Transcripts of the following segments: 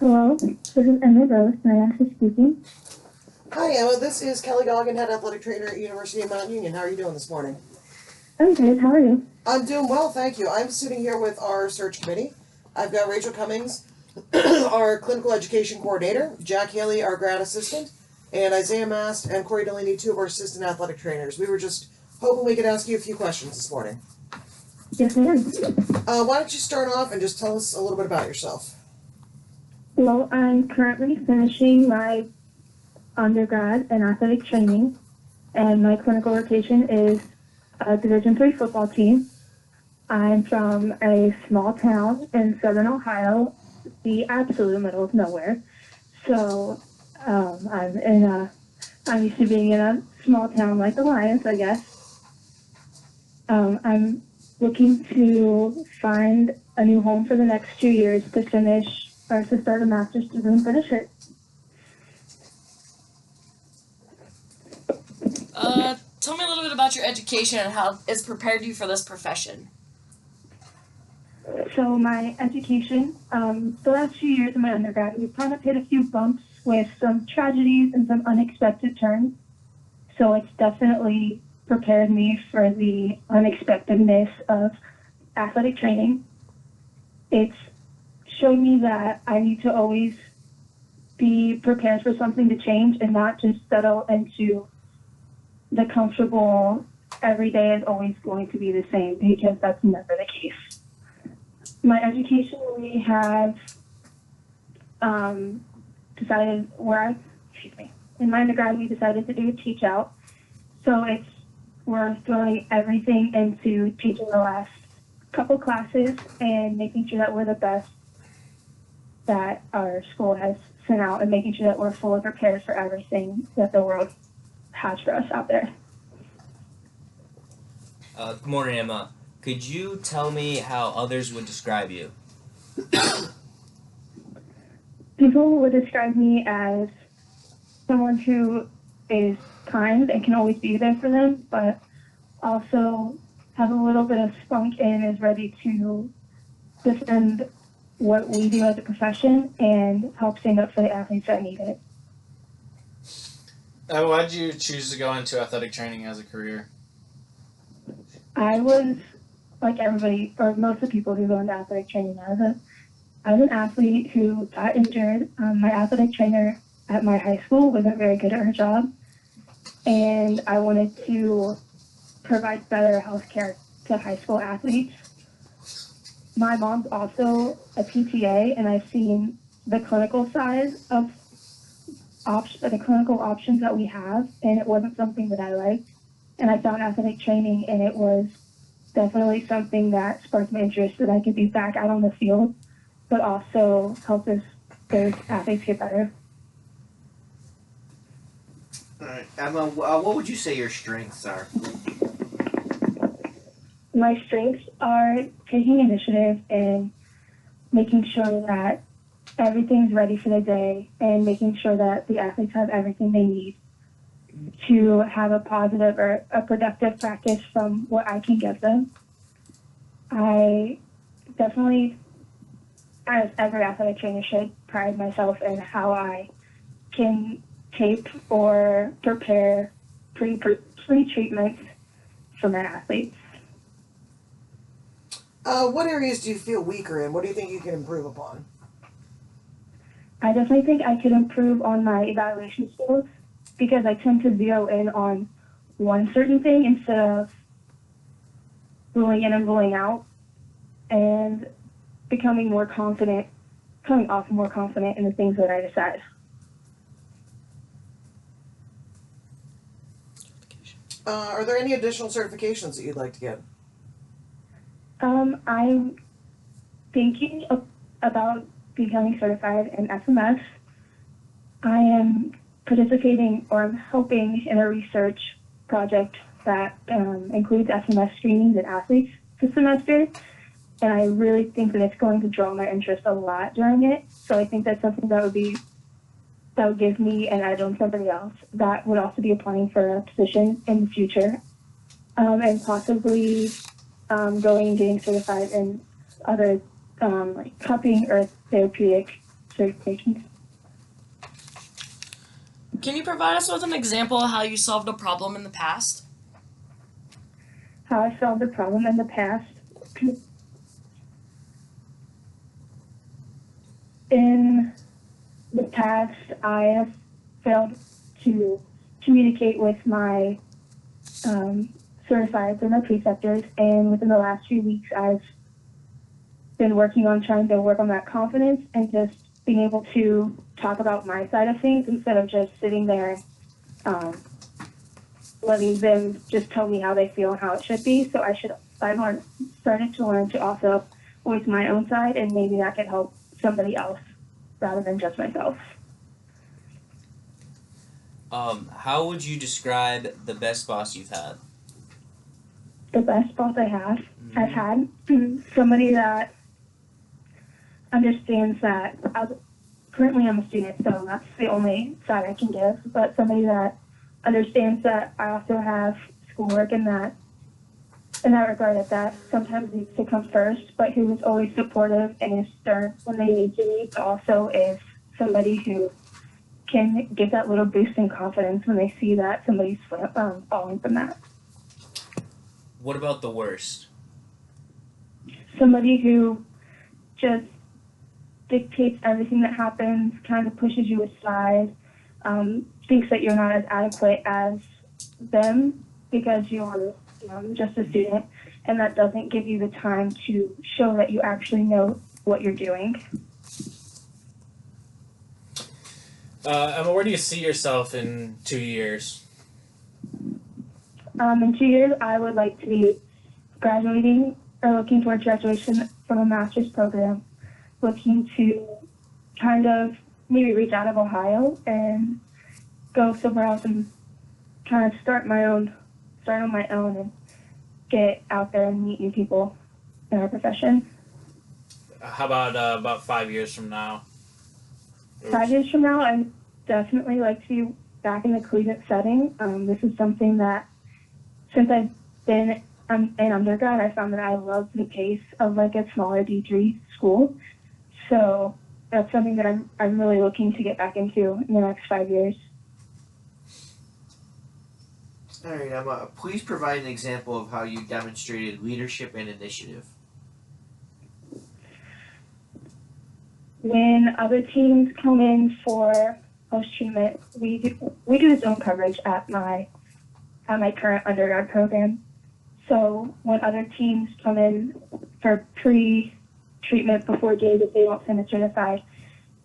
Hello, this is Emma Rose, and I ask who's speaking. Hi, Emma. This is Kelly Goggin, head athletic trainer at University of Mount Union. How are you doing this morning? I'm good, how are you? I'm doing well, thank you. I'm sitting here with our search committee. I've got Rachel Cummings, our clinical education coordinator, Jack Haley, our grad assistant, and Isaiah Mast and Corey Delaney, two of our assistant athletic trainers. We were just hoping we could ask you a few questions this morning. Yes, ma'am. Why don't you start off and just tell us a little bit about yourself? Well, I'm currently finishing my undergrad in athletic training, and my clinical rotation is a Division III football team. I'm from a small town in southern Ohio, the absolute middle of nowhere. So I'm used to being in a small town like the Lions, I guess. I'm looking to find a new home for the next 2 years to finish or to start a master's degree and finish it. Tell me a little bit about your education and how it's prepared you for this profession. So my education, the last few years of my undergrad, we've kind of hit a few bumps with some tragedies and some unexpected turns. So it's definitely prepared me for the unexpectedness of athletic training. It's showed me that I need to always be prepared for something to change and not just settle into the comfortable every day is always going to be the same, because that's never the case. My education, we have decided in my undergrad we decided to do a teach out. So we're throwing everything into teaching the last couple classes and making sure that we're the best that our school has sent out, and making sure that we're fully prepared for everything that the world has for us out there. Good morning, Emma. Could you tell me how others would describe you? People would describe me as someone who is kind and can always be there for them, but also has a little bit of spunk and is ready to defend what we do as a profession and help stand up for the athletes that need it. Why did you choose to go into athletic training as a career? I was like everybody, or most of the people who go into athletic training. I was an athlete who got injured. My athletic trainer at my high school wasn't very good at her job, and I wanted to provide better health care to high school athletes. My mom's also a PTA, and I've seen the clinical side of the clinical options that we have, and it wasn't something that I liked. And I found athletic training, and it was definitely something that sparked my interest, that I could be back out on the field, but also help those athletes get better. All right, Emma, what would you say your strengths are? My strengths are taking initiative and making sure that everything's ready for the day, and making sure that the athletes have everything they need to have a positive or a productive practice from what I can give them. I definitely, as every athletic trainer should, pride myself in how I can tape or prepare pre-treatments for my athletes. What areas do you feel weaker in? What do you think you can improve upon? I definitely think I could improve on my evaluation skills, because I tend to zero in on one certain thing instead of ruling in and ruling out, and coming off more confident in the things that I decide. Are there any additional certifications that you'd like to get? I'm thinking about becoming certified in FMS. I am participating, or I'm helping in a research project that includes FMS screenings and athletes this semester, and I really think that it's going to draw my interest a lot during it. So I think that's something that would give me an edge on somebody else that would also be applying for a position in the future, and possibly going and getting certified in other like cupping or therapeutic certifications. Can you provide us with an example of how you solved a problem in the past? How I solved a problem in the past. In the past, I have failed to communicate with my certifieds and my preceptors, and within the last few weeks, I've been working on trying to work on that confidence and just being able to talk about my side of things instead of just sitting there letting them just tell me how they feel and how it should be. So I've started to learn to also voice my own side, and maybe that could help somebody else rather than just myself. How would you describe the best boss you've had? The best boss I've had somebody that understands that currently I'm a student, so that's the only side I can give, but somebody that understands that I also have schoolwork in that regard, that sometimes needs to come first, but who is always supportive and is stern when they need to be, but also is somebody who can give that little boost in confidence when they see that somebody's falling from that. What about the worst? Somebody who just dictates everything that happens, kind of pushes you aside, thinks that you're not as adequate as them because you're just a student, and that doesn't give you the time to show that you actually know what you're doing. Emma, where do you see yourself in 2 years? In 2 years, I would like to be graduating or looking towards graduation from a master's program, looking to kind of maybe reach out of Ohio and go somewhere else and kind of start on my own and get out there and meet new people in our profession. How about 5 years from now? 5 years from now, I'd definitely like to be back in the collegiate setting. This is something that, since I've been in undergrad, I found that I love the pace of like a smaller D3 school. So that's something that I'm really looking to get back into in the next 5 years. All right, Emma, please provide an example of how you demonstrated leadership and initiative. When other teams come in for post-treatment, we do zone coverage at my current undergrad program. So when other teams come in for pre-treatment before games, if they don't send it certified,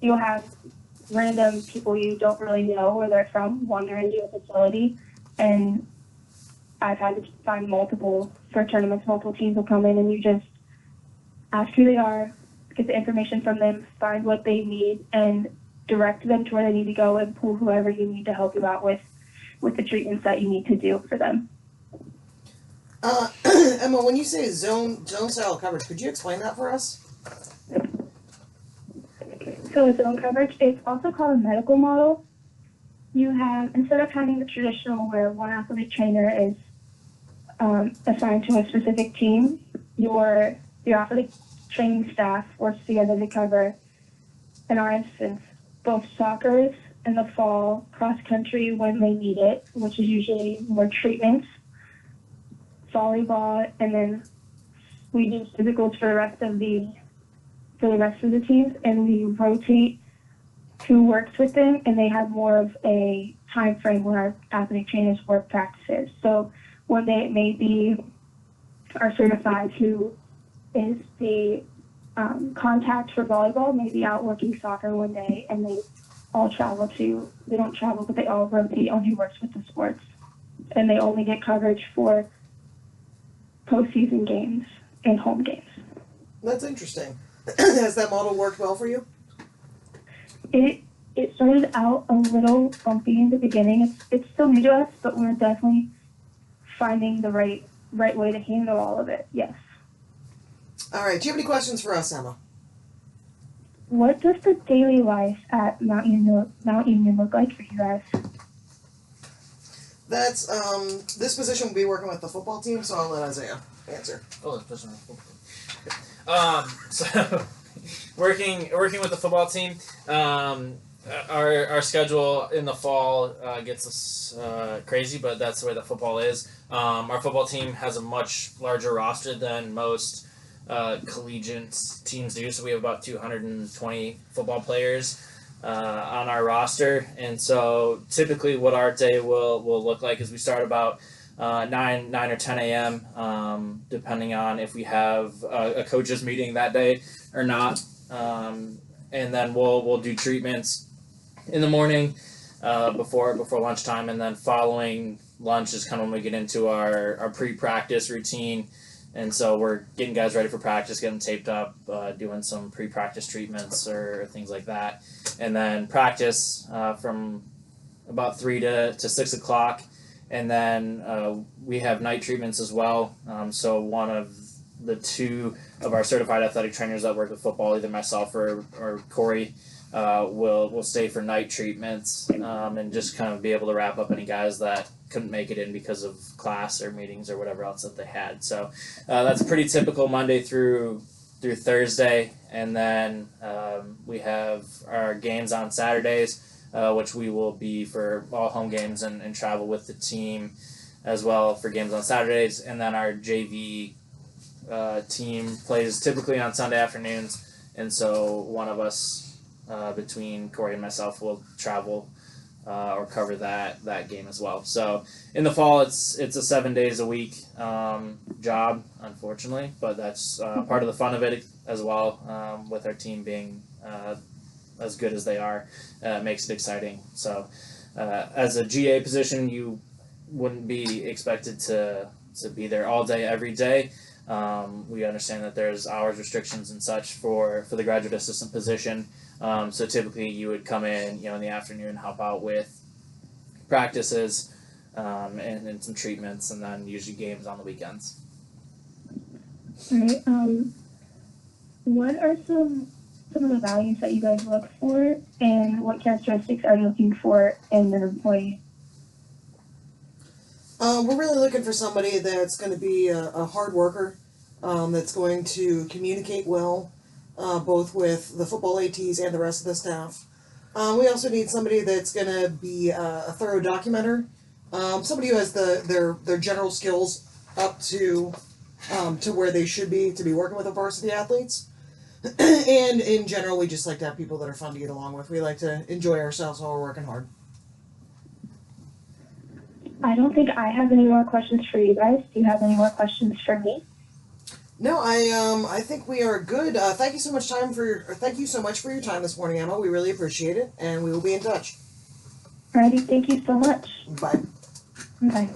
you'll have random people you don't really know where they're from wander into a facility, and I've had to find multiple teams will come in, and you just ask who they are, get the information from them, find what they need, and direct them to where they need to go, and pull whoever you need to help you out with the treatments that you need to do for them. Emma, when you say zone style coverage, could you explain that for us? So zone coverage, it's also called a medical model. You have, instead of having the traditional where one athletic trainer is assigned to a specific team, your athletic training staff works together to cover, in our instance, both soccer in the fall, cross country when they need it, which is usually more treatments, volleyball, and then we do physicals for the rest of the teams, and we rotate who works with them, and they have more of a time frame when our athletic trainers work practices. So one day it may be our certified who is the contact for volleyball, maybe out working soccer one day, and they don't travel, but they all rotate on who works with the sports. And they only get coverage for postseason games and home games. That's interesting. Has that model worked well for you? It started out a little bumpy in the beginning. It's still new to us, but we're definitely finding the right way to handle all of it. Yes. All right. Do you have any questions for us, Emma? What does the daily life at Mount Union look like for you guys? That's this position will be working with the football team, so I'll let Isaiah answer. Oh, this person. So working with the football team. Our schedule in the fall gets us crazy, but that's the way the football is. Our football team has a much larger roster than most collegiate teams do, so we have about 220 football players on our roster, and so typically what our day will look like is we start about 9 or 10 a.m. Depending on if we have a coaches meeting that day or not, and then we'll do treatments in the morning before lunchtime, and then following lunch is kind of when we get into our pre-practice routine. And so we're getting guys ready for practice, getting taped up, doing some pre-practice treatments or things like that. And then practice from about 3 to 6 o'clock. And then we have night treatments as well. So one of the two of our certified athletic trainers that work with football, either myself or Corey, will stay for night treatments and just kind of be able to wrap up any guys that couldn't make it in because of class or meetings or whatever else that they had. So that's pretty typical Monday through Thursday, and then we have our games on Saturdays, which we will be for all home games and travel with the team as well for games on Saturdays, and then our JV team plays typically on Sunday afternoons, and so one of us between Corey and myself will travel or cover that game as well. So in the fall, it's a 7 days a week job, unfortunately, but that's part of the fun of it as well. With our team being as good as they are, it makes it exciting. So as a GA position, you wouldn't be expected to be there all day every day. We understand that there's hours restrictions and such for the graduate assistant position. So typically you would come in, in the afternoon, help out with practices and some treatments, and then usually games on the weekends. Alright, what are some of the values that you guys look for, and what characteristics are you looking for in an employee? We're really looking for somebody that's going to be a hard worker, that's going to communicate well, both with the football ATs and the rest of the staff. We also need somebody that's going to be a thorough documenter, somebody who has their general skills up to where they should be to be working with the varsity athletes. And in general, we just like to have people that are fun to get along with. We like to enjoy ourselves while we're working hard. I don't think I have any more questions for you guys. Do you have any more questions for me? No, I think we are good. Thank you so much for your time this morning, Emma. We really appreciate it, and we will be in touch. Alrighty, thank you so much. Bye. Bye.